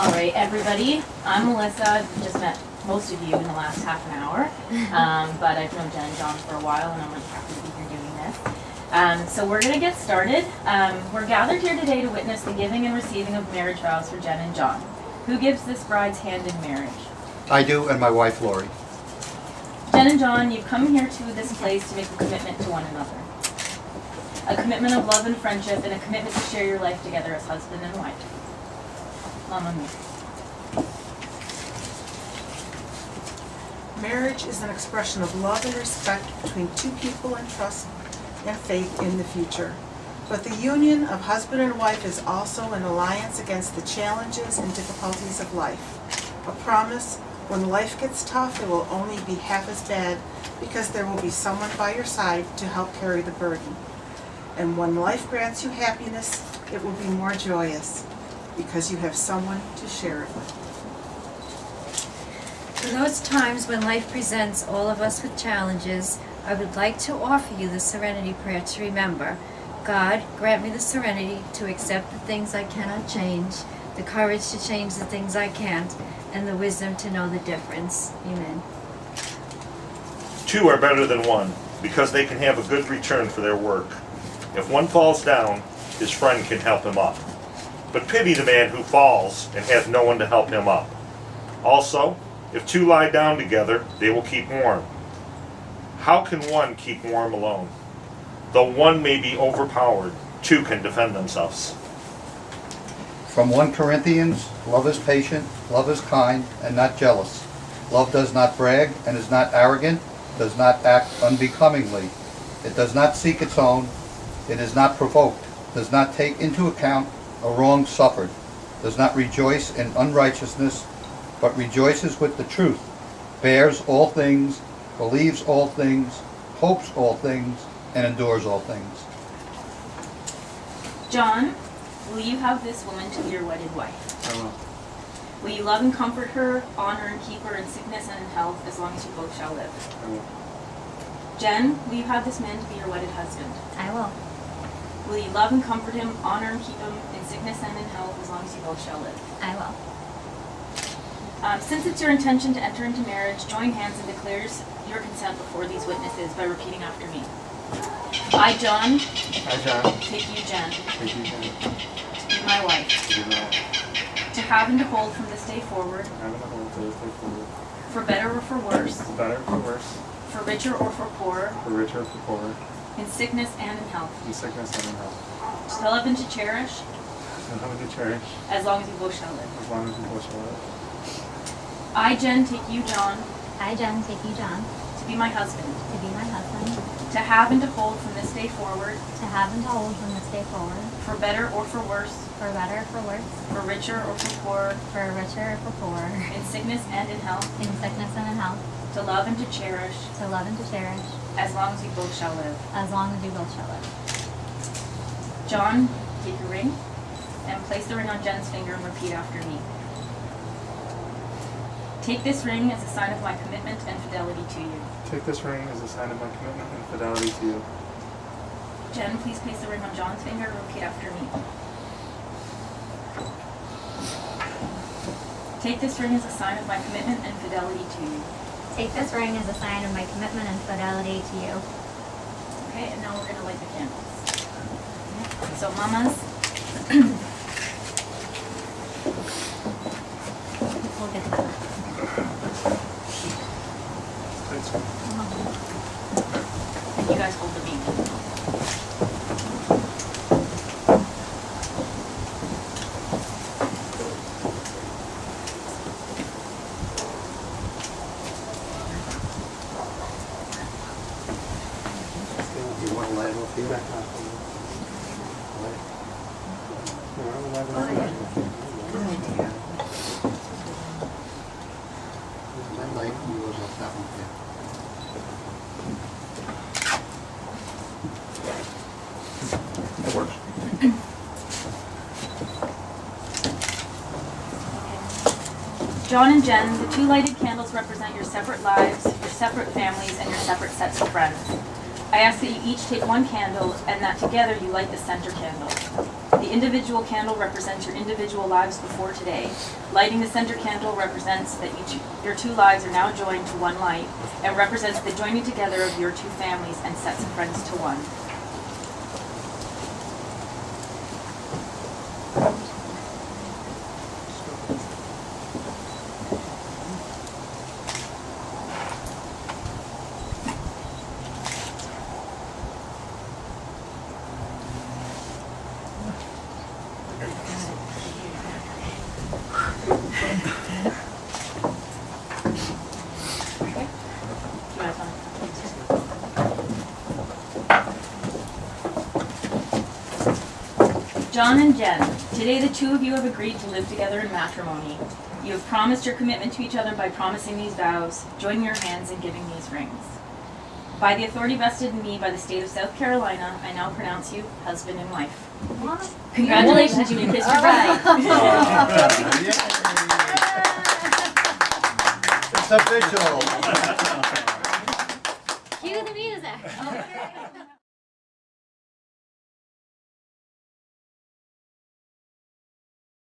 All right, everybody. I'm Melissa. I've just met most of you in the last half an hour, but I've known Jen and John for a while, and I'm really happy to be here doing this. So we're going to get started. We're gathered here today to witness the giving and receiving of marriage vows for Jen and John. Who gives this bride's hand in marriage? I do, and my wife, Lori. Jen and John, you've come here to this place to make a commitment to one another. A commitment of love and friendship, and a commitment to share your life together as husband and wife. Mama me. Marriage is an expression of love and respect between two people and trust and faith in the future. But the union of husband and wife is also an alliance against the challenges and difficulties of life. A promise, when life gets tough, it will only be half as bad because there will be someone by your side to help carry the burden. And when life grants you happiness, it will be more joyous because you have someone to share it with. For those times when life presents all of us with challenges, I would like to offer you the serenity prayer to remember. God, grant me the serenity to accept the things I cannot change, the courage to change the things I can't, and the wisdom to know the difference. Amen. Two are better than one, because they can have a good return for their work. If one falls down, his friend can help him up. But pity the man who falls and has no one to help him up. Also, if two lie down together, they will keep warm. How can one keep warm alone? Though one may be overpowered, two can defend themselves. From 1 Corinthians, love is patient, love is kind, and not jealous. Love does not brag and is not arrogant, does not act unbecomingly. It does not seek its own. It is not provoked, does not take into account a wrong suffered, does not rejoice in unrighteousness, but rejoices with the truth, bears all things, believes all things, hopes all things, and endures all things. John, will you have this woman to be your wedded wife? I will. Will you love and comfort her, honor and keep her in sickness and in health, as long as you both shall live? I will. Jen, will you have this man to be your wedded husband? I will. Will you love and comfort him, honor and keep him in sickness and in health, as long as you both shall live? I will. Since it's your intention to enter into marriage, join hands and declares your consent before these witnesses by repeating after me. I, John, I, John, take you, Jen, take you, Jen, to be my wife, to be my wife, to have and to hold from this day forward, having a hold to this day forward, for better or for worse, for better, for worse, for richer or for poorer, for richer, for poorer, in sickness and in health, in sickness and in health, to love and to cherish, and having to cherish, as long as you both shall live. as long as we both shall live. I, Jen, take you, John, I, Jen, take you, John, to be my husband, to be my husband, to have and to hold from this day forward, to have and to hold from this day forward, for better or for worse, for better or for worse, for richer or for poorer, for richer or for poorer, in sickness and in health, in sickness and in health, to love and to cherish, to love and to cherish, as long as we both shall live. as long as you both shall live. John, take your ring and place the ring on Jen's finger and repeat after me. Take this ring as a sign of my commitment and fidelity to you. Take this ring as a sign of my commitment and fidelity to you. Jen, please place the ring on John's finger and repeat after me. Take this ring as a sign of my commitment and fidelity to you. Take this ring as a sign of my commitment and fidelity to you. Okay, and now we're going to light the candles. So, mamas, We'll get to that. and you guys hold the beam. You want to light off here? That light goes off that one here. That works. John and Jen, the two lighted candles represent your separate lives, your separate families, and your separate sets of friends. I ask that you each take one candle and that together you light the center candle. The individual candle represents your individual lives before today. Lighting the center candle represents that your two lives are now joined to one light, and represents the joining together of your two families and sets of friends to one. John and Jen, today the two of you have agreed to live together in matrimony. You have promised your commitment to each other by promising these vows, joining your hands and giving these rings. By the authority vested in me by the state of South Carolina, I now pronounce you husband and wife. Congratulations, you may kiss your bride. It's official. Cue the music.